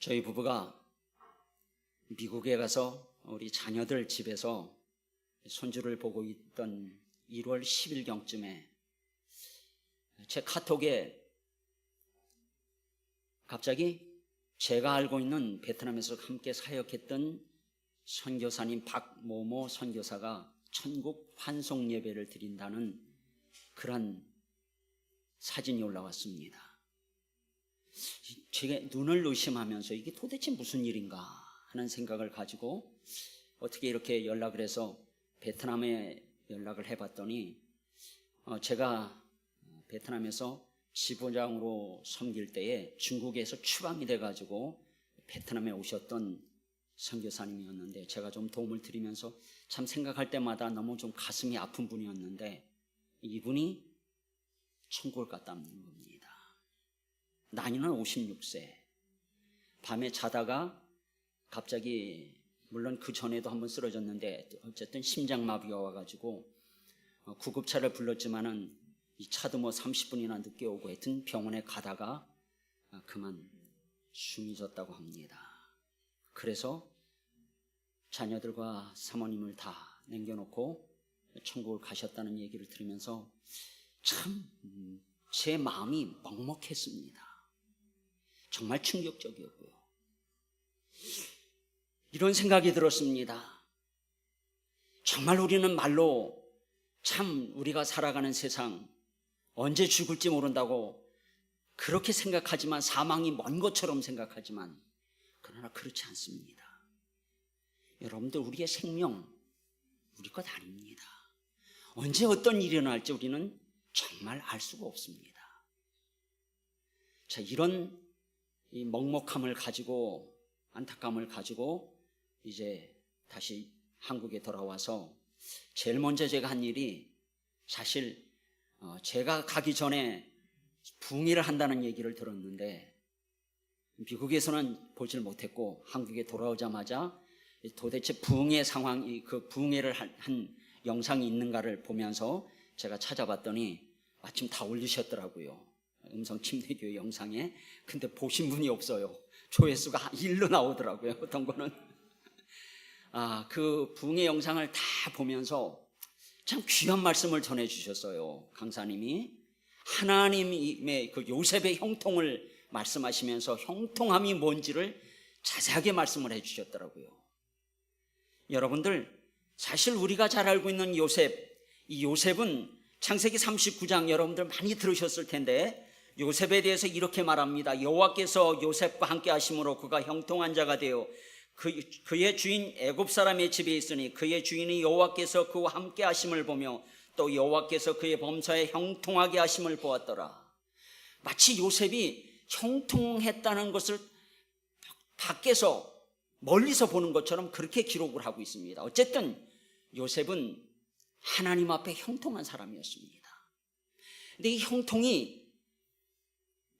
저희 부부가 미국에 가서 우리 자녀들 집에서 손주를 보고 있던 1월 10일경쯤에 제 카톡에 갑자기 제가 알고 있는 베트남에서 함께 사역했던 선교사님 박모모 선교사가 천국 환송 예배를 드린다는 그런 사진이 올라왔습니다. 제가 눈을 의심하면서 이게 도대체 무슨 일인가 하는 생각을 가지고 어떻게 이렇게 연락을 해서 베트남에 연락을 해봤더니 제가 베트남에서 지부장으로 섬길 때에 중국에서 추방이 돼가지고 베트남에 오셨던 선교사님이었는데, 제가 좀 도움을 드리면서 참 생각할 때마다 너무 좀 가슴이 아픈 분이었는데, 이분이 천국을 갔다는 겁니다. 나이는 56세. 밤에 자다가 갑자기, 물론 그 전에도 한번 쓰러졌는데 어쨌든 심장마비가 와가지고 구급차를 불렀지만은 이 차도 30분이나 늦게 오고 하여튼 병원에 가다가 그만 숨이 졌다고 합니다. 그래서 자녀들과 사모님을 다 남겨놓고 천국을 가셨다는 얘기를 들으면서 참 제 마음이 먹먹했습니다. 정말 충격적이었고요. 이런 생각이 들었습니다. 정말 우리는 말로 참 우리가 살아가는 세상 언제 죽을지 모른다고 그렇게 생각하지만, 사망이 먼 것처럼 생각하지만, 그러나 그렇지 않습니다. 여러분들, 우리의 생명 우리 것 아닙니다. 언제 어떤 일이 일어날지 우리는 정말 알 수가 없습니다. 자, 이런 이 먹먹함을 가지고, 안타까움을 가지고 이제 다시 한국에 돌아와서 제일 먼저 제가 한 일이, 사실 제가 가기 전에 붕괴를 한다는 얘기를 들었는데 미국에서는 보질 못했고 한국에 돌아오자마자 도대체 붕괴 상황이, 그 붕괴를 한 영상이 있는가를 보면서 제가 찾아봤더니 마침 다 올리셨더라고요. 음성침례교회 영상에. 근데 보신 분이 없어요. 조회수가 1로 나오더라고요. 어떤 거는. 그 붕괴 영상을 다 보면서 참 귀한 말씀을 전해주셨어요. 강사님이 하나님의 그 요셉의 형통을 말씀하시면서 형통함이 뭔지를 자세하게 말씀을 해주셨더라고요. 여러분들, 사실 우리가 잘 알고 있는 요셉, 이 요셉은 창세기 39장 여러분들 많이 들으셨을 텐데, 요셉에 대해서 이렇게 말합니다. 여호와께서 요셉과 함께 하심으로 그가 형통한 자가 되어 그의 주인 애굽 사람의 집에 있으니 그의 주인이 여호와께서 그와 함께 하심을 보며 또 여호와께서 그의 범사에 형통하게 하심을 보았더라. 마치 요셉이 형통했다는 것을 밖에서 멀리서 보는 것처럼 그렇게 기록을 하고 있습니다. 어쨌든 요셉은 하나님 앞에 형통한 사람이었습니다. 근데 이 형통이,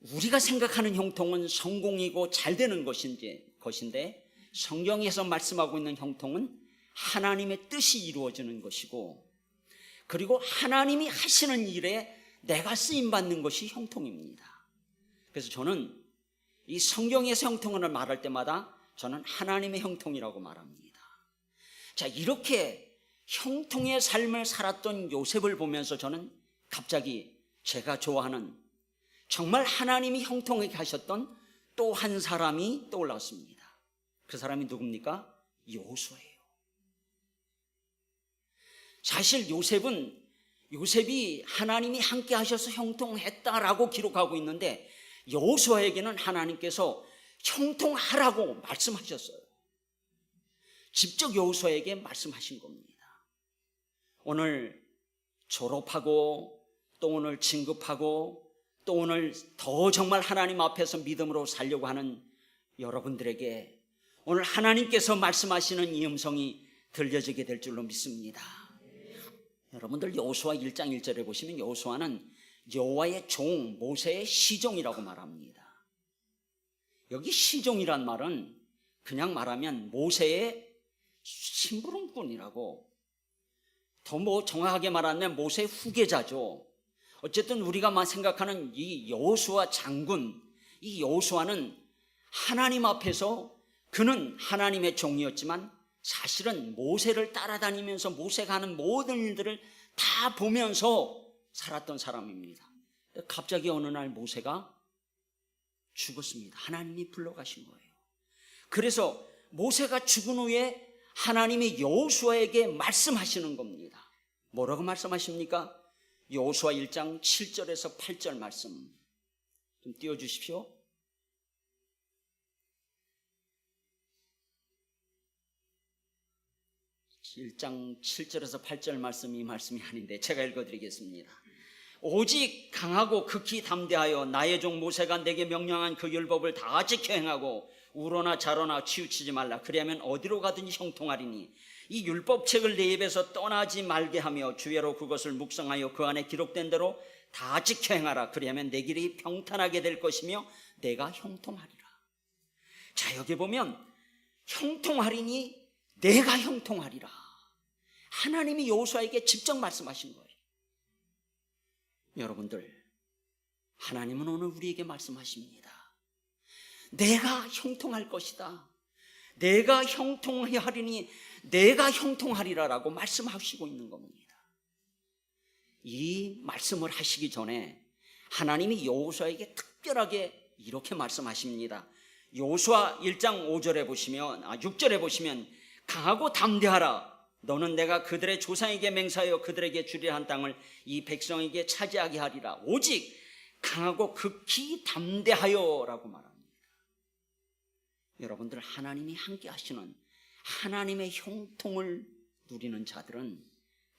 우리가 생각하는 형통은 성공이고 잘 되는 것인데 성경에서 말씀하고 있는 형통은 하나님의 뜻이 이루어지는 것이고, 그리고 하나님이 하시는 일에 내가 쓰임받는 것이 형통입니다. 그래서 저는 이 성경에서 형통을 말할 때마다 저는 하나님의 형통이라고 말합니다. 자, 이렇게 형통의 삶을 살았던 요셉을 보면서 저는 갑자기 제가 좋아하는, 정말 하나님이 형통하게 하셨던 또 한 사람이 떠올랐습니다. 그 사람이 누굽니까? 여호수아예요. 사실 요셉이 하나님이 함께 하셔서 형통했다라고 기록하고 있는데, 여호수아에게는 하나님께서 형통하라고 말씀하셨어요. 직접 여호수아에게 말씀하신 겁니다. 오늘 졸업하고 또 오늘 진급하고 또 오늘 더 정말 하나님 앞에서 믿음으로 살려고 하는 여러분들에게 오늘 하나님께서 말씀하시는 이 음성이 들려지게 될 줄로 믿습니다. 여러분들, 여호수아 1장 1절에 보시면 여호수아는 여호와의 종 모세의 시종이라고 말합니다. 여기 시종이란 말은 그냥 말하면 모세의 심부름꾼이라고, 더 정확하게 말하면 모세의 후계자죠. 어쨌든 우리가 생각하는 이 여호수아 장군, 이 여호수아는 하나님 앞에서 그는 하나님의 종이었지만 사실은 모세를 따라다니면서 모세가 하는 모든 일들을 다 보면서 살았던 사람입니다. 갑자기 어느 날 모세가 죽었습니다. 하나님이 불러가신 거예요. 그래서 모세가 죽은 후에 하나님이 여호수아에게 말씀하시는 겁니다. 뭐라고 말씀하십니까? 여호수아 1장 7절에서 8절 말씀 좀 띄워주십시오. 1장 7절에서 8절 말씀이 이 말씀이 아닌데 제가 읽어드리겠습니다. 오직 강하고 극히 담대하여 나의 종 모세가 내게 명령한 그 율법을 다 지켜 행하고 우로나 자로나 치우치지 말라. 그리하면 어디로 가든지 형통하리니 이 율법책을 내 입에서 떠나지 말게 하며 주야로 그것을 묵상하여 그 안에 기록된 대로 다 지켜 행하라. 그리하면 내 길이 평탄하게 될 것이며 내가 형통하리라. 자, 여기 보면 형통하리니 내가 형통하리라. 하나님이 여호수아에게 직접 말씀하신 거예요. 여러분들, 하나님은 오늘 우리에게 말씀하십니다. 내가 형통할 것이다. 내가 형통하리니 내가 형통하리라라고 말씀하시고 있는 겁니다. 이 말씀을 하시기 전에 하나님이 여호수아에게 특별하게 이렇게 말씀하십니다. 여호수아 1장 5절에 보시면 6절에 보시면 강하고 담대하라. 너는 내가 그들의 조상에게 맹세하여 그들에게 주리라 한 땅을 이 백성에게 차지하게 하리라. 오직 강하고 극히 담대하여 라고 말합니다. 여러분들, 하나님이 함께 하시는 하나님의 형통을 누리는 자들은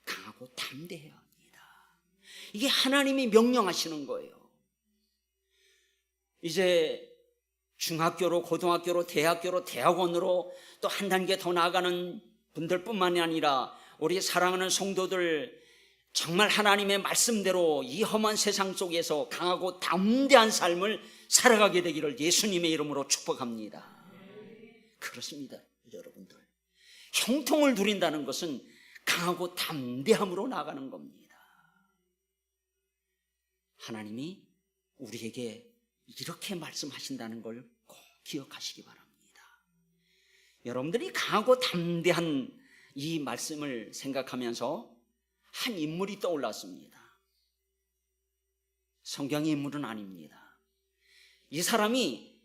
강하고 담대해야 합니다. 이게 하나님이 명령하시는 거예요. 이제 중학교로 고등학교로 대학교로 대학원으로 또 한 단계 더 나아가는 분들뿐만이 아니라 우리 사랑하는 성도들, 정말 하나님의 말씀대로 이 험한 세상 속에서 강하고 담대한 삶을 살아가게 되기를 예수님의 이름으로 축복합니다. 그렇습니다, 여러분들. 형통을 누린다는 것은 강하고 담대함으로 나가는 겁니다. 하나님이 우리에게 이렇게 말씀하신다는 걸 꼭 기억하시기 바랍니다. 여러분들이 강하고 담대한 이 말씀을 생각하면서 한 인물이 떠올랐습니다. 성경의 인물은 아닙니다. 이 사람이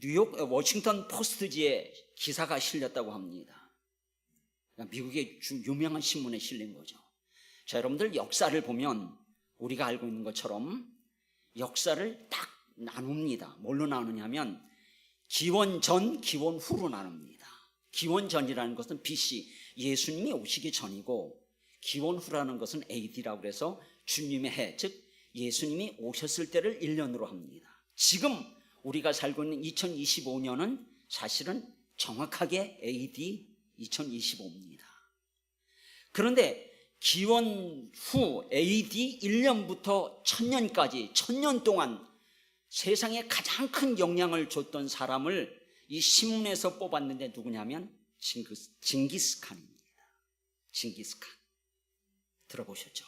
뉴욕 워싱턴 포스트지에 기사가 실렸다고 합니다. 미국의 유명한 신문에 실린 거죠. 자, 여러분들, 역사를 보면 우리가 알고 있는 것처럼 역사를 딱 나눕니다. 뭘로 나누냐면 기원 전, 기원 후로 나눕니다. 기원 전이라는 것은 BC, 예수님이 오시기 전이고, 기원 후라는 것은 AD라고 해서 주님의 해, 즉 예수님이 오셨을 때를 1년으로 합니다. 지금 우리가 살고 있는 2025년은 사실은 정확하게 AD 2025입니다. 그런데 기원 후 AD 1년부터 1000년까지 1000년 동안 세상에 가장 큰 영향을 줬던 사람을 이 신문에서 뽑았는데 누구냐면 징기스칸입니다. 징기스칸. 들어보셨죠?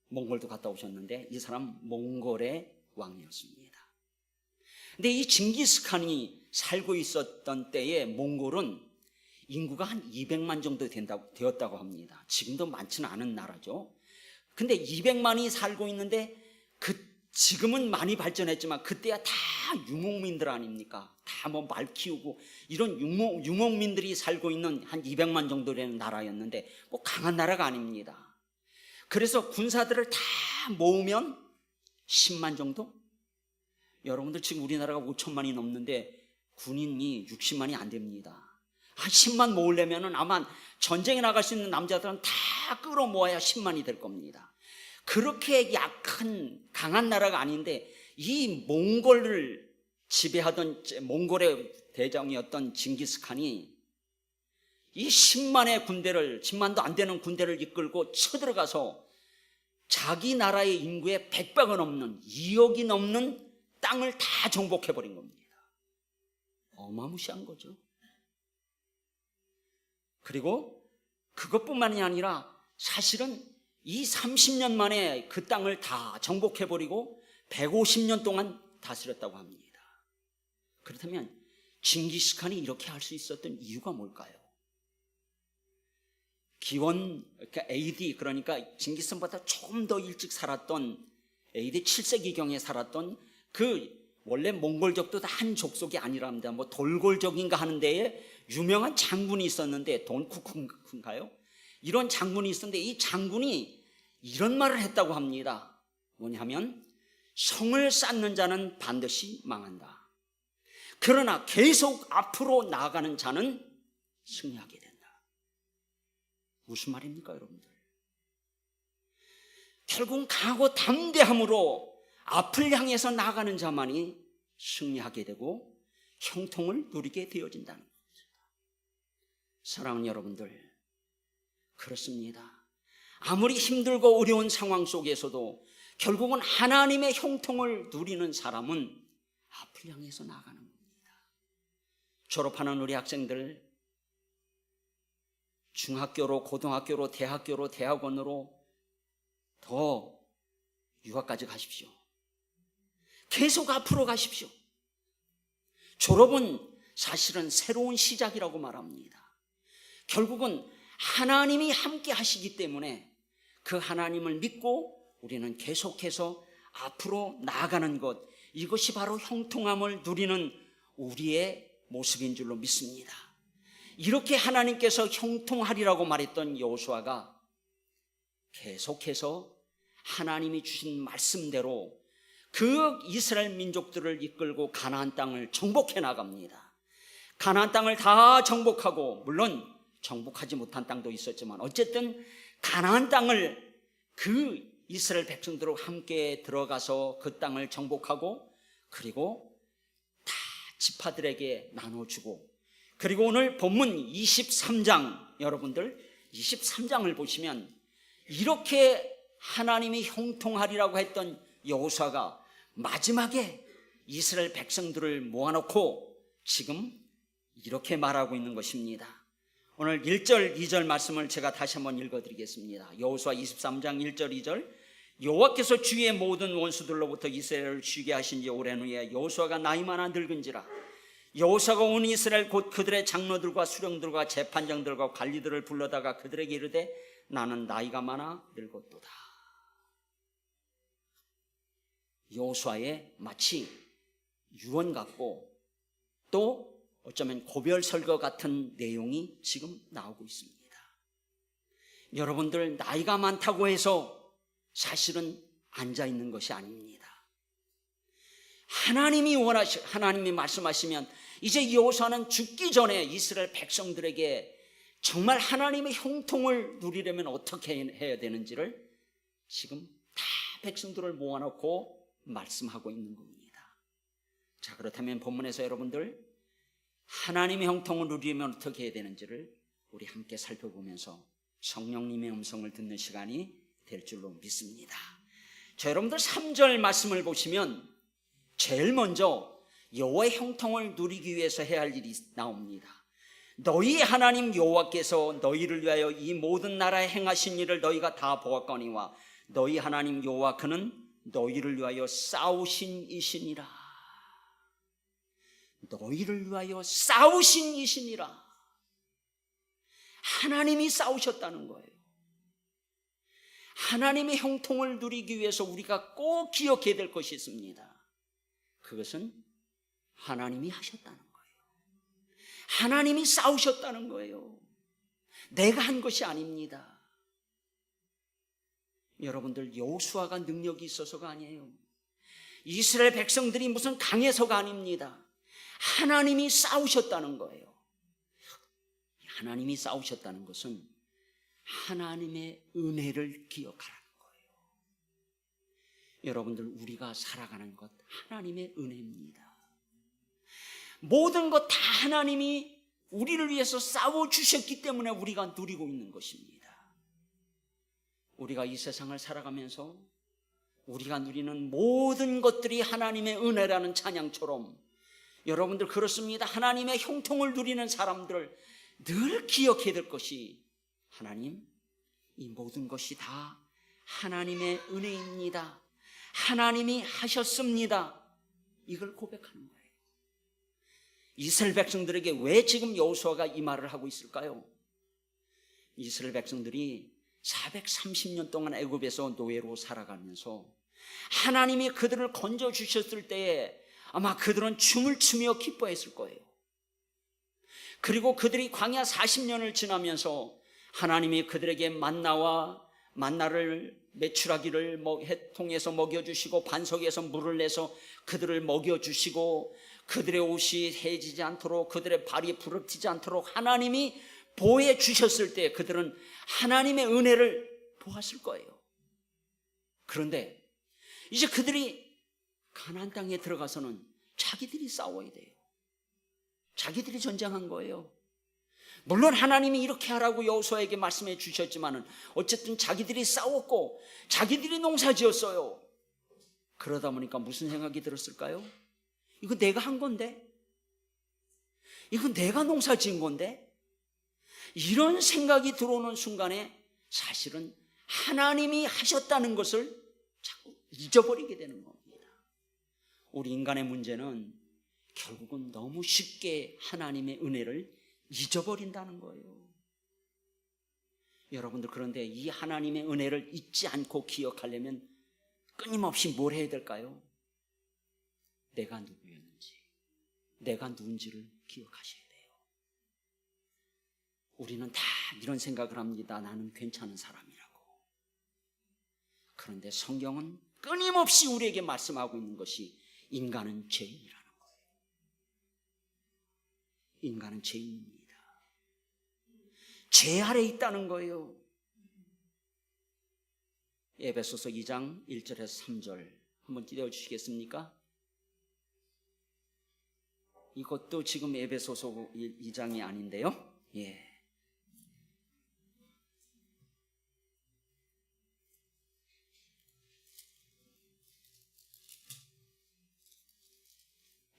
몽골도 갔다 오셨는데 이 사람 몽골의 왕이었습니다. 근데 이 징기스칸이 살고 있었던 때에 몽골은 인구가 한 200만 정도 되었다고 합니다. 지금도 많지는 않은 나라죠. 근데 200만이 살고 있는데 지금은 많이 발전했지만 그때야 다 유목민들 아닙니까? 다 뭐 말 키우고 이런 유목민들이 살고 있는 한 200만 정도 되는 나라였는데 뭐 강한 나라가 아닙니다. 그래서 군사들을 다 모으면 10만 정도? 여러분들, 지금 우리나라가 5천만이 넘는데 군인이 60만이 안 됩니다. 한 10만 모으려면 아마 전쟁에 나갈 수 있는 남자들은 다 끌어모아야 10만이 될 겁니다. 그렇게 약한 강한 나라가 아닌데 이 몽골을 지배하던 몽골의 대장이었던 징기스칸이 이 10만의 군대를, 10만도 안 되는 군대를 이끌고 쳐들어가서 자기 나라의 인구의 100배가 넘는 2억이 넘는 땅을 다 정복해버린 겁니다. 어마무시한 거죠. 그리고 그것뿐만이 아니라 사실은 이 30년 만에 그 땅을 다 정복해버리고 150년 동안 다스렸다고 합니다. 그렇다면 징기스칸이 이렇게 할 수 있었던 이유가 뭘까요? 기원, 그러니까 AD, 그러니까 징기스칸보다 조금 더 일찍 살았던 AD 7세기경에 살았던 그 원래 몽골족도 다 한 족속이 아니랍니다. 뭐 돌골족인가 하는 데에 유명한 장군이 있었는데, 돈쿠쿠인가요? 이런 장군이 있었는데 이 장군이 이런 말을 했다고 합니다. 뭐냐면 성을 쌓는 자는 반드시 망한다. 그러나 계속 앞으로 나아가는 자는 승리하게 된다. 무슨 말입니까, 여러분들? 결국 강하고 담대함으로 앞을 향해서 나아가는 자만이 승리하게 되고 형통을 누리게 되어진다는 겁니다. 사랑하는 여러분들, 그렇습니다. 아무리 힘들고 어려운 상황 속에서도 결국은 하나님의 형통을 누리는 사람은 앞을 향해서 나아가는 겁니다. 졸업하는 우리 학생들, 중학교로, 고등학교로, 대학교로, 대학원으로 더 유학까지 가십시오. 계속 앞으로 가십시오. 졸업은 사실은 새로운 시작이라고 말합니다. 결국은 하나님이 함께 하시기 때문에 그 하나님을 믿고 우리는 계속해서 앞으로 나아가는 것, 이것이 바로 형통함을 누리는 우리의 모습인 줄로 믿습니다. 이렇게 하나님께서 형통하리라고 말했던 여호수아가 계속해서 하나님이 주신 말씀대로 그 이스라엘 민족들을 이끌고 가나안 땅을 정복해 나갑니다. 가나안 땅을 다 정복하고, 물론 정복하지 못한 땅도 있었지만 어쨌든 가나안 땅을 그 이스라엘 백성들과 함께 들어가서 그 땅을 정복하고, 그리고 다 지파들에게 나눠주고, 그리고 오늘 본문 23장, 여러분들 23장을 보시면 이렇게 하나님이 형통하리라고 했던 여호수아가 마지막에 이스라엘 백성들을 모아놓고 지금 이렇게 말하고 있는 것입니다. 오늘 1절 2절 말씀을 제가 다시 한번 읽어드리겠습니다. 여호수아 23장 1절 2절. 여호와께서 주의 모든 원수들로부터 이스라엘을 쉬게 하신 지 오랜 후에 여호수아가 나이 많아 늙은지라 여호수아가 온 이스라엘 곧 그들의 장로들과 수령들과 재판장들과 관리들을 불러다가 그들에게 이르되 나는 나이가 많아 늙었도다. 여호수아의 마치 유언 같고 또 어쩌면 고별설거 같은 내용이 지금 나오고 있습니다. 여러분들, 나이가 많다고 해서 사실은 앉아있는 것이 아닙니다. 하나님이 말씀하시면 이제 여호수아는 죽기 전에 이스라엘 백성들에게 정말 하나님의 형통을 누리려면 어떻게 해야 되는지를 지금 다 백성들을 모아놓고 말씀하고 있는 겁니다. 자, 그렇다면 본문에서 여러분들 하나님의 형통을 누리려면 어떻게 해야 되는지를 우리 함께 살펴보면서 성령님의 음성을 듣는 시간이 될 줄로 믿습니다. 자, 여러분들 3절 말씀을 보시면 제일 먼저 여호와의 형통을 누리기 위해서 해야 할 일이 나옵니다. 너희 하나님 여호와께서 너희를 위하여 이 모든 나라에 행하신 일을 너희가 다 보았거니와 너희 하나님 여호와 그는 너희를 위하여 싸우신 이시니라. 너희를 위하여 싸우신 이시니라. 하나님이 싸우셨다는 거예요. 하나님의 형통을 누리기 위해서 우리가 꼭 기억해야 될 것이 있습니다. 그것은 하나님이 하셨다는 거예요. 하나님이 싸우셨다는 거예요. 내가 한 것이 아닙니다. 여러분들, 여호수아가 능력이 있어서가 아니에요. 이스라엘 백성들이 무슨 강해서가 아닙니다. 하나님이 싸우셨다는 거예요. 하나님이 싸우셨다는 것은 하나님의 은혜를 기억하라는 거예요. 여러분들, 우리가 살아가는 것 하나님의 은혜입니다. 모든 것 다 하나님이 우리를 위해서 싸워주셨기 때문에 우리가 누리고 있는 것입니다. 우리가 이 세상을 살아가면서 우리가 누리는 모든 것들이 하나님의 은혜라는 찬양처럼 여러분들, 그렇습니다. 하나님의 형통을 누리는 사람들 늘 기억해야 될 것이, 하나님, 이 모든 것이 다 하나님의 은혜입니다. 하나님이 하셨습니다. 이걸 고백하는 거예요. 이스라엘 백성들에게 왜 지금 여호수아가 이 말을 하고 있을까요? 이스라엘 백성들이 430년 동안 애굽에서 노예로 살아가면서 하나님이 그들을 건져주셨을 때에 아마 그들은 춤을 추며 기뻐했을 거예요. 그리고 그들이 광야 40년을 지나면서 하나님이 그들에게 만나를 메추라기를 통해서 먹여주시고 반석에서 물을 내서 그들을 먹여주시고 그들의 옷이 해지지 않도록 그들의 발이 부러뜨리지 않도록 하나님이 보호해 주셨을 때 그들은 하나님의 은혜를 보았을 거예요. 그런데 이제 그들이 가나안 땅에 들어가서는 자기들이 싸워야 돼요. 자기들이 전쟁한 거예요. 물론 하나님이 이렇게 하라고 여호수아에게 말씀해 주셨지만은 어쨌든 자기들이 싸웠고 자기들이 농사지었어요. 그러다 보니까 무슨 생각이 들었을까요? 이거 내가 한 건데? 이거 내가 농사지은 건데? 이런 생각이 들어오는 순간에 사실은 하나님이 하셨다는 것을 자꾸 잊어버리게 되는 겁니다. 우리 인간의 문제는 결국은 너무 쉽게 하나님의 은혜를 잊어버린다는 거예요. 여러분들, 그런데 이 하나님의 은혜를 잊지 않고 기억하려면 끊임없이 뭘 해야 될까요? 내가 누구였는지, 내가 누군지를 기억하셔야 돼요. 우리는 다 이런 생각을 합니다. 나는 괜찮은 사람이라고. 그런데 성경은 끊임없이 우리에게 말씀하고 있는 것이 인간은 죄인이라는 거예요. 인간은 죄인입니다. 죄 아래 있다는 거예요. 에베소서 2장 1절에서 3절 한번 띄워주시겠습니까? 이것도 지금 에베소서 2장이 아닌데요. 예.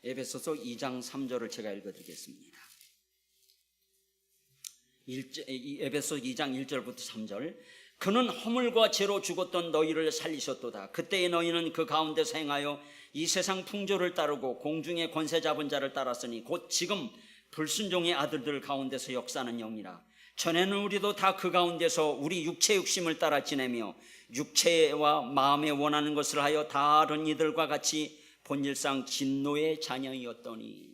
에베소서 2장 3절을 제가 읽어드리겠습니다. 에베소 2장 1절부터 3절. 그는 허물과 죄로 죽었던 너희를 살리셨도다. 그때의 너희는 그 가운데서 행하여 이 세상 풍조를 따르고 공중의 권세 잡은 자를 따랐으니 곧 지금 불순종의 아들들 가운데서 역사하는 영이라. 전에는 우리도 다 그 가운데서 우리 육체 욕심을 따라 지내며 육체와 마음에 원하는 것을 하여 다른 이들과 같이 본질상 진노의 자녀이었더니.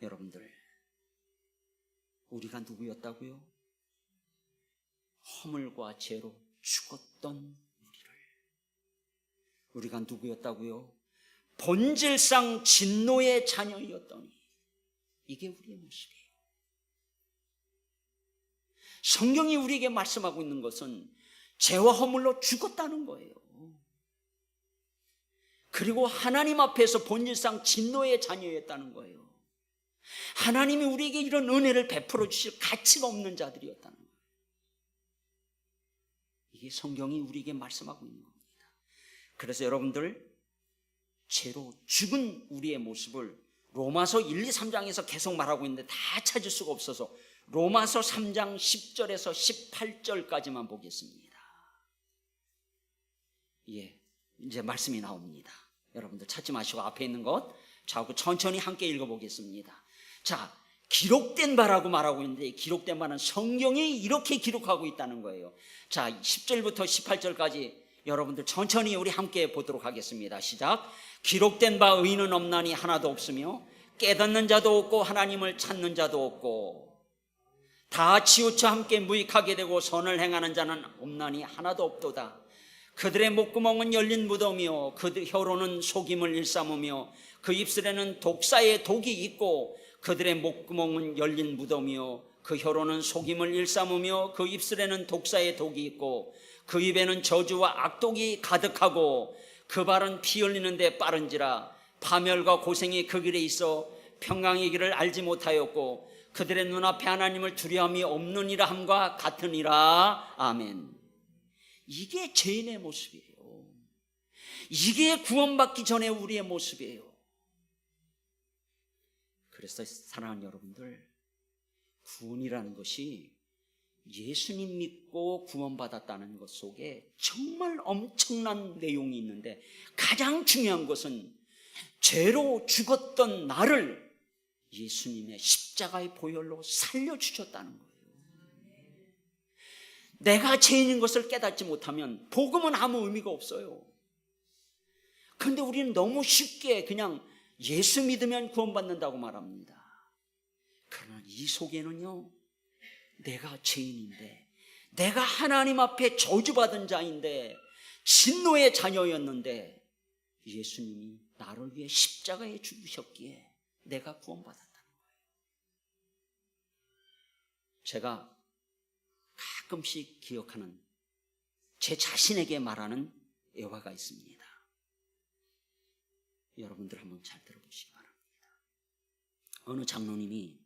여러분들, 우리가 누구였다고요? 허물과 죄로 죽었던 우리가 누구였다고요? 본질상 진노의 자녀이었더니. 이게 우리의 모습이에요. 성경이 우리에게 말씀하고 있는 것은 죄와 허물로 죽었다는 거예요. 그리고 하나님 앞에서 본질상 진노의 자녀였다는 거예요. 하나님이 우리에게 이런 은혜를 베풀어 주실 가치가 없는 자들이었다는 거예요. 이게 성경이 우리에게 말씀하고 있는 겁니다. 그래서 여러분들, 죄로 죽은 우리의 모습을 로마서 1, 2, 3장에서 계속 말하고 있는데 다 찾을 수가 없어서 로마서 3장 10절에서 18절까지만 보겠습니다. 예, 이제 말씀이 나옵니다. 여러분들 찾지 마시고 앞에 있는 것 자꾸 천천히 함께 읽어보겠습니다. 자, 기록된 바라고 말하고 있는데 기록된 바는 성경이 이렇게 기록하고 있다는 거예요. 자, 10절부터 18절까지 여러분들 천천히 우리 함께 보도록 하겠습니다. 시작. 기록된 바 의인은 없나니 하나도 없으며 깨닫는 자도 없고 하나님을 찾는 자도 없고 다 치우쳐 함께 무익하게 되고 선을 행하는 자는 없나니 하나도 없도다. 그들의 목구멍은 열린 무덤이요 그들 혀로는 속임을 일삼으며 그 입술에는 독사의 독이 있고 그들의 목구멍은 열린 무덤이요 그 혀로는 속임을 일삼으며 그 입술에는 독사의 독이 있고 그 입에는 저주와 악독이 가득하고 그 발은 피 흘리는데 빠른지라. 파멸과 고생이 그 길에 있어 평강의 길을 알지 못하였고 그들의 눈앞에 하나님을 두려움이 없느니라 함과 같으니라. 아멘. 이게 죄인의 모습이에요. 이게 구원받기 전에 우리의 모습이에요. 그래서 사랑하는 여러분들, 구원이라는 것이 예수님 믿고 구원받았다는 것 속에 정말 엄청난 내용이 있는데 가장 중요한 것은 죄로 죽었던 나를 예수님의 십자가의 보혈로 살려주셨다는 거예요. 내가 죄인인 것을 깨닫지 못하면 복음은 아무 의미가 없어요. 그런데 우리는 너무 쉽게 그냥 예수 믿으면 구원받는다고 말합니다. 그러나 이 속에는요, 내가 죄인인데, 내가 하나님 앞에 저주받은 자인데, 진노의 자녀였는데 예수님이 나를 위해 십자가에 죽으셨기에 내가 구원받았다는 거예요. 제가 가끔씩 기억하는, 제 자신에게 말하는 애화가 있습니다. 여러분들 한번 잘 들어보시기 바랍니다. 어느 장로님이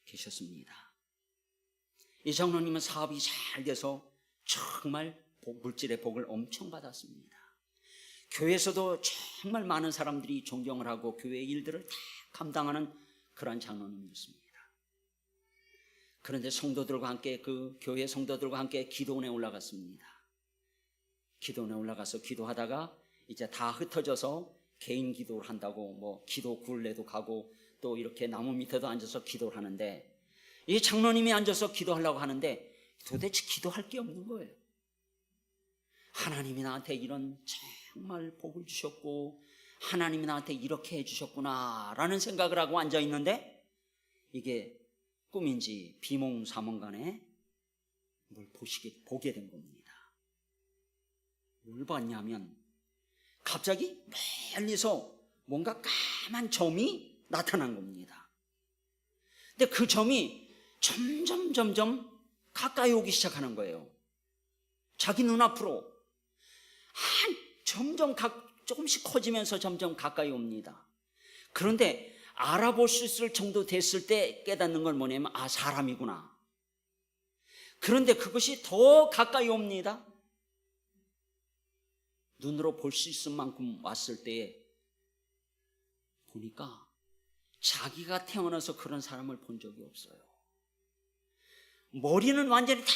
계셨습니다. 이 장로님은 사업이 잘 돼서 정말 물질의 복을 엄청 받았습니다. 교회에서도 정말 많은 사람들이 존경을 하고 교회의 일들을 다 감당하는 그런 장로님이었습니다. 그런데 성도들과 함께, 그 교회 성도들과 함께 기도원에 올라갔습니다. 기도원에 올라가서 기도하다가 이제 다 흩어져서 개인 기도를 한다고 뭐 기도 굴레도 가고 또 이렇게 나무 밑에도 앉아서 기도를 하는데, 이 장로님이 앉아서 기도하려고 하는데 도대체 기도할 게 없는 거예요. 하나님이 나한테 이런 정말 복을 주셨고 하나님이 나한테 이렇게 해주셨구나 라는 생각을 하고 앉아있는데, 이게 꿈인지 비몽사몽간에 뭘 보게 된 겁니다. 뭘 봤냐면 갑자기 멀리서 뭔가 까만 점이 나타난 겁니다. 근데 그 점이 점점 가까이 오기 시작하는 거예요. 자기 눈앞으로 점점 조금씩 커지면서 점점 가까이 옵니다. 그런데 알아볼 수 있을 정도 됐을 때 깨닫는 건 뭐냐면, 아, 사람이구나. 그런데 그것이 더 가까이 옵니다. 눈으로 볼 수 있을 만큼 왔을 때에 보니까 자기가 태어나서 그런 사람을 본 적이 없어요. 머리는 완전히 다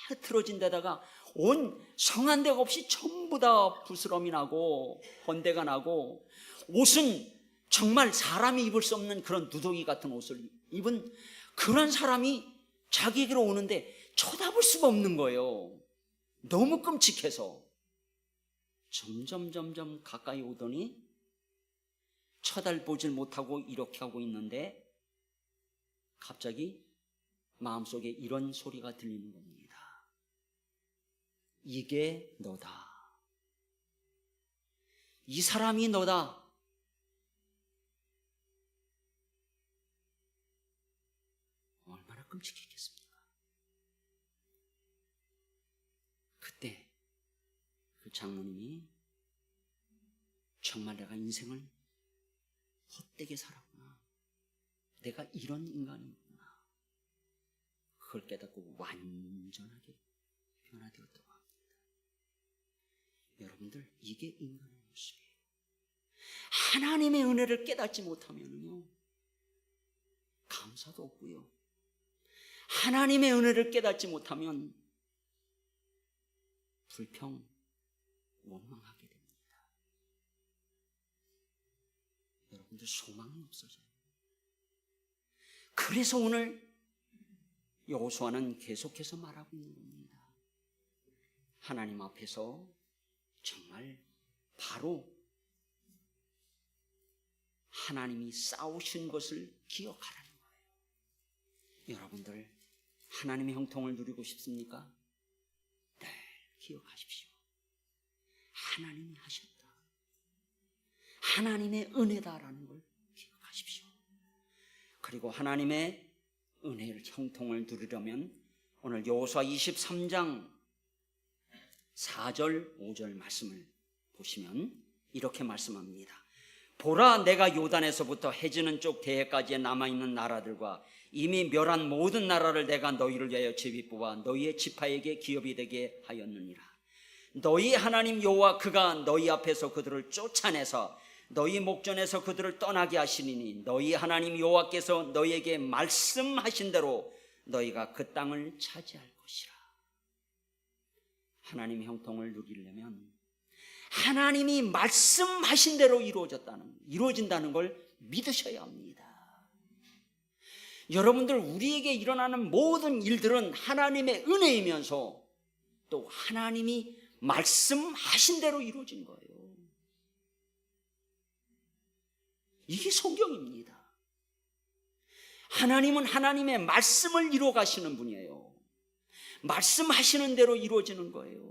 흐트러진 데다가 온 성한 데가 없이 전부 다 부스럼이 나고 번데가 나고, 옷은 정말 사람이 입을 수 없는 그런 누더기 같은 옷을 입은 그런 사람이 자기에게로 오는데 쳐다볼 수가 없는 거예요. 너무 끔찍해서. 점점 가까이 오더니 쳐다보질 못하고 이렇게 하고 있는데 갑자기 마음속에 이런 소리가 들리는 겁니다. 이게 너다. 이 사람이 너다. 얼마나 끔찍했겠습니까? 그때 그 장로님이 정말 내가 인생을 헛되게 살았구나, 내가 이런 인간이구나, 그걸 깨닫고 완전하게 변화되었다고 합니다. 여러분들, 이게 인간의 모습이에요. 하나님의 은혜를 깨닫지 못하면요, 감사도 없고요, 하나님의 은혜를 깨닫지 못하면 불평, 원망하게 됩니다. 여러분들, 소망이 없어져요. 그래서 오늘 여호수아는 계속해서 말하고 있는 겁니다. 하나님 앞에서 정말 바로 하나님이 싸우신 것을 기억하라는 거예요. 여러분들, 하나님의 형통을 누리고 싶습니까? 네, 기억하십시오. 하나님이 하셨다, 하나님의 은혜다라는 걸 기억하십시오. 그리고 하나님의 은혜를, 형통을 누리려면 오늘 여호수아 23장 4절 5절 말씀을 보시면 이렇게 말씀합니다. 보라, 내가 요단에서부터 해지는 쪽 대해까지 남아있는 나라들과 이미 멸한 모든 나라를 내가 너희를 위하여 제비 뽑아 너희의 지파에게 기업이 되게 하였느니라. 너희 하나님 여호와 그가 너희 앞에서 그들을 쫓아내서 너희 목전에서 그들을 떠나게 하시리니 너희 하나님 여호와께서 너희에게 말씀하신 대로 너희가 그 땅을 차지할 것이라. 하나님의 형통을 누리려면 하나님이 말씀하신 대로 이루어진다는 걸 믿으셔야 합니다. 여러분들, 우리에게 일어나는 모든 일들은 하나님의 은혜이면서 또 하나님이 말씀하신 대로 이루어진 거예요. 이게 성경입니다. 하나님은 하나님의 말씀을 이루어 가시는 분이에요. 말씀하시는 대로 이루어지는 거예요.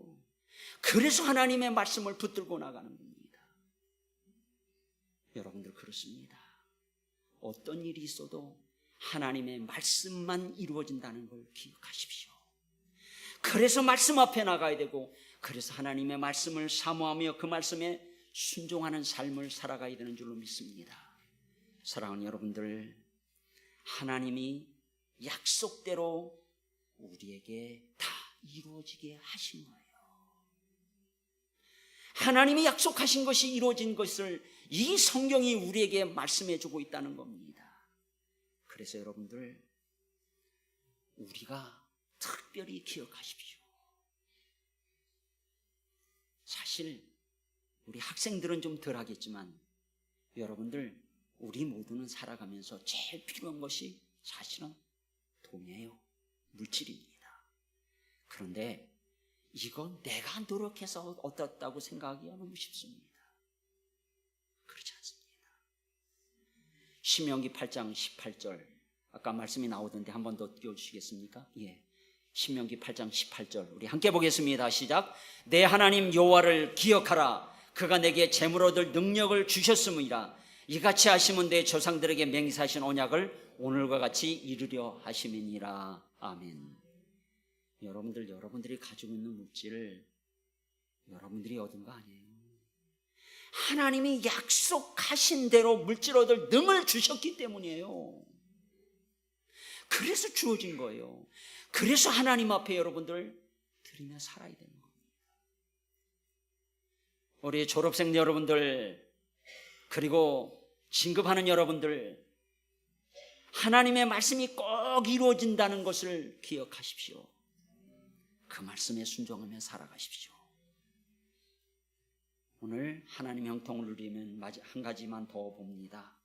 그래서 하나님의 말씀을 붙들고 나가는 겁니다. 여러분들, 그렇습니다. 어떤 일이 있어도 하나님의 말씀만 이루어진다는 걸 기억하십시오. 그래서 말씀 앞에 나가야 되고, 그래서 하나님의 말씀을 사모하며 그 말씀에 순종하는 삶을 살아가야 되는 줄로 믿습니다. 사랑하는 여러분들, 하나님이 약속대로 우리에게 다 이루어지게 하신 거예요. 하나님이 약속하신 것이 이루어진 것을 이 성경이 우리에게 말씀해 주고 있다는 겁니다. 그래서 여러분들, 우리가 특별히 기억하십시오. 사실 우리 학생들은 좀 덜 하겠지만, 여러분들, 우리 모두는 살아가면서 제일 필요한 것이 사실은 돈이에요. 물질입니다. 그런데 이건 내가 노력해서 얻었다고 생각하기가 너무 쉽습니다. 그렇지 않습니다. 신명기 8장 18절, 아까 말씀이 나오던데 한 번 더 띄워주시겠습니까? 예. 신명기 8장 18절 우리 함께 보겠습니다. 시작. 내 하나님 여호와를 기억하라. 그가 내게 재물 얻을 능력을 주셨음이라. 이같이 하시면 내 조상들에게 맹세하신 언약을 오늘과 같이 이루려 하심이니라. 아멘. 여러분들, 여러분들이 가지고 있는 물질을 여러분들이 얻은 거 아니에요. 하나님이 약속하신 대로 물질 얻을 능을 주셨기 때문이에요. 그래서 주어진 거예요. 그래서 하나님 앞에 여러분들 드리며 살아야 되는 겁니다. 우리 졸업생 여러분들, 그리고 진급하는 여러분들, 하나님의 말씀이 꼭 이루어진다는 것을 기억하십시오. 그 말씀에 순종하며 살아가십시오. 오늘 하나님 형통을 누리면 한 가지만 더 봅니다.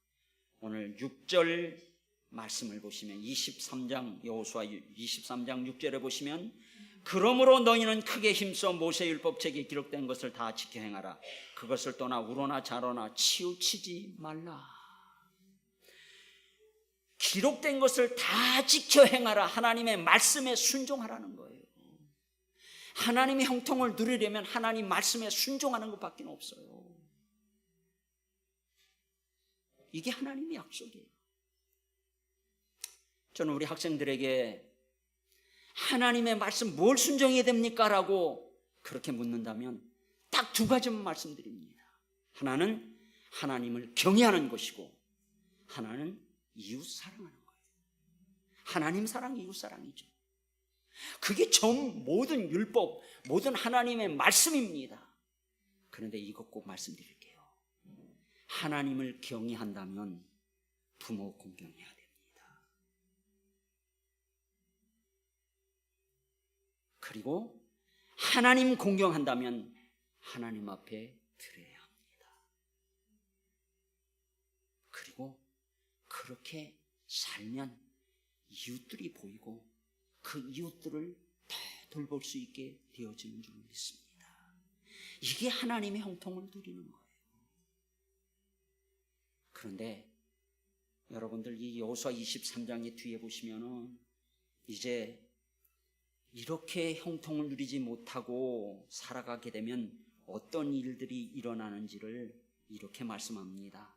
오늘 6절 말씀을 보시면 23장 여호수아 23장 6절에 보시면, 그러므로 너희는 크게 힘써 모세 율법책에 기록된 것을 다 지켜 행하라. 그것을 떠나 우로나 좌로나 치우치지 말라. 기록된 것을 다 지켜 행하라. 하나님의 말씀에 순종하라는 거예요. 하나님의 형통을 누리려면 하나님 말씀에 순종하는 것밖에 없어요. 이게 하나님의 약속이에요. 저는 우리 학생들에게 하나님의 말씀 뭘 순종해야 됩니까? 라고 그렇게 묻는다면 딱 두 가지만 말씀드립니다. 하나는 하나님을 경외하는 것이고, 하나는 이웃 사랑하는 거예요. 하나님 사랑, 이웃 사랑이죠. 그게 전 모든 율법, 모든 하나님의 말씀입니다. 그런데 이것 꼭 말씀드릴게요. 하나님을 경외한다면 부모 공경해야 됩니다. 그리고 하나님 공경한다면 하나님 앞에 드려야 합니다. 그리고 그렇게 살면 이웃들이 보이고 그 이웃들을 더 돌볼 수 있게 되어지는 줄 믿습니다. 이게 하나님의 형통을 누리는 거예요. 그런데 여러분들, 이 여호수아 23장의 뒤에 보시면은 이제 이렇게 형통을 누리지 못하고 살아가게 되면 어떤 일들이 일어나는지를 이렇게 말씀합니다.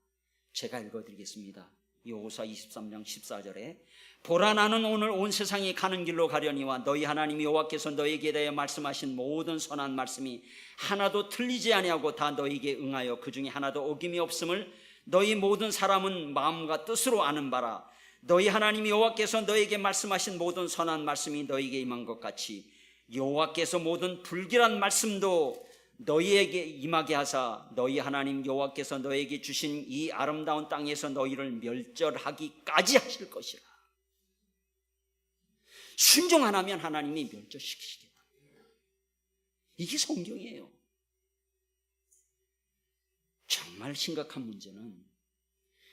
제가 읽어드리겠습니다. 여호수아 23장 14절에 보라, 나는 오늘 온 세상이 가는 길로 가려니와 너희 하나님 여호와께서 너희에게 대하여 말씀하신 모든 선한 말씀이 하나도 틀리지 아니하고 다 너희에게 응하여 그 중에 하나도 어김이 없음을 너희 모든 사람은 마음과 뜻으로 아는 바라. 너희 하나님 여호와께서 너희에게 말씀하신 모든 선한 말씀이 너희에게 임한 것 같이 여호와께서 모든 불길한 말씀도 너희에게 임하게 하사 너희 하나님 여호와께서 너희에게 주신 이 아름다운 땅에서 너희를 멸절하기까지 하실 것이라. 순종 안 하면 하나님이 멸절시키시겠다. 이게 성경이에요. 정말 심각한 문제는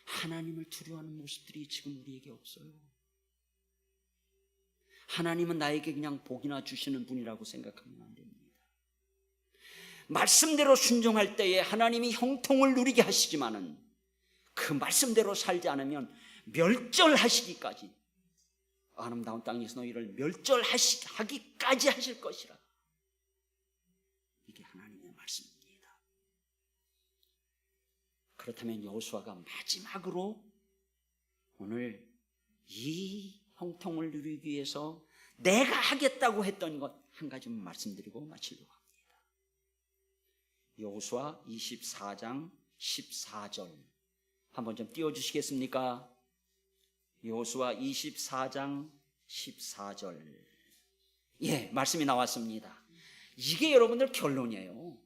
하나님을 두려워하는 모습들이 지금 우리에게 없어요. 하나님은 나에게 그냥 복이나 주시는 분이라고 생각하면 안 됩니다. 말씀대로 순종할 때에 하나님이 형통을 누리게 하시지만은 그 말씀대로 살지 않으면 멸절하시기까지, 아름다운 땅에서 너희를 멸절하기까지 하실 것이라. 이게 하나님의 말씀입니다. 그렇다면 여호수아가 마지막으로 오늘 이 형통을 누리기 위해서 내가 하겠다고 했던 것 한 가지만 말씀드리고 마치려고 합니다. 여호수아 24장 14절 한번 좀 띄워주시겠습니까? 여호수아 24장 14절. 예, 말씀이 나왔습니다. 이게 여러분들 결론이에요.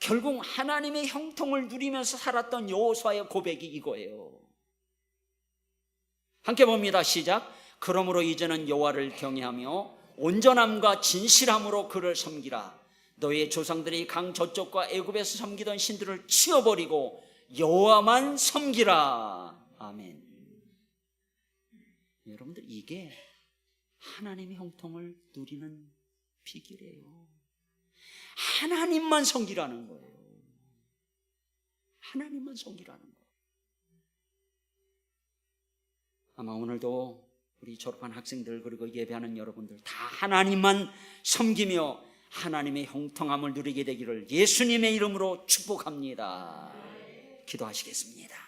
결국 하나님의 형통을 누리면서 살았던 여호수아의 고백이 이거예요. 함께 봅니다. 시작. 그러므로 이제는 여호와를 경외하며 온전함과 진실함으로 그를 섬기라. 너희의 조상들이 강 저쪽과 애굽에서 섬기던 신들을 치워버리고 여호와만 섬기라. 아멘. 여러분들, 이게 하나님의 형통을 누리는 비결이에요. 하나님만 섬기라는 거예요. 하나님만 섬기라는 거예요. 아마 오늘도 우리 졸업한 학생들 그리고 예배하는 여러분들 다 하나님만 섬기며 하나님의 형통함을 누리게 되기를 예수님의 이름으로 축복합니다. 기도하시겠습니다.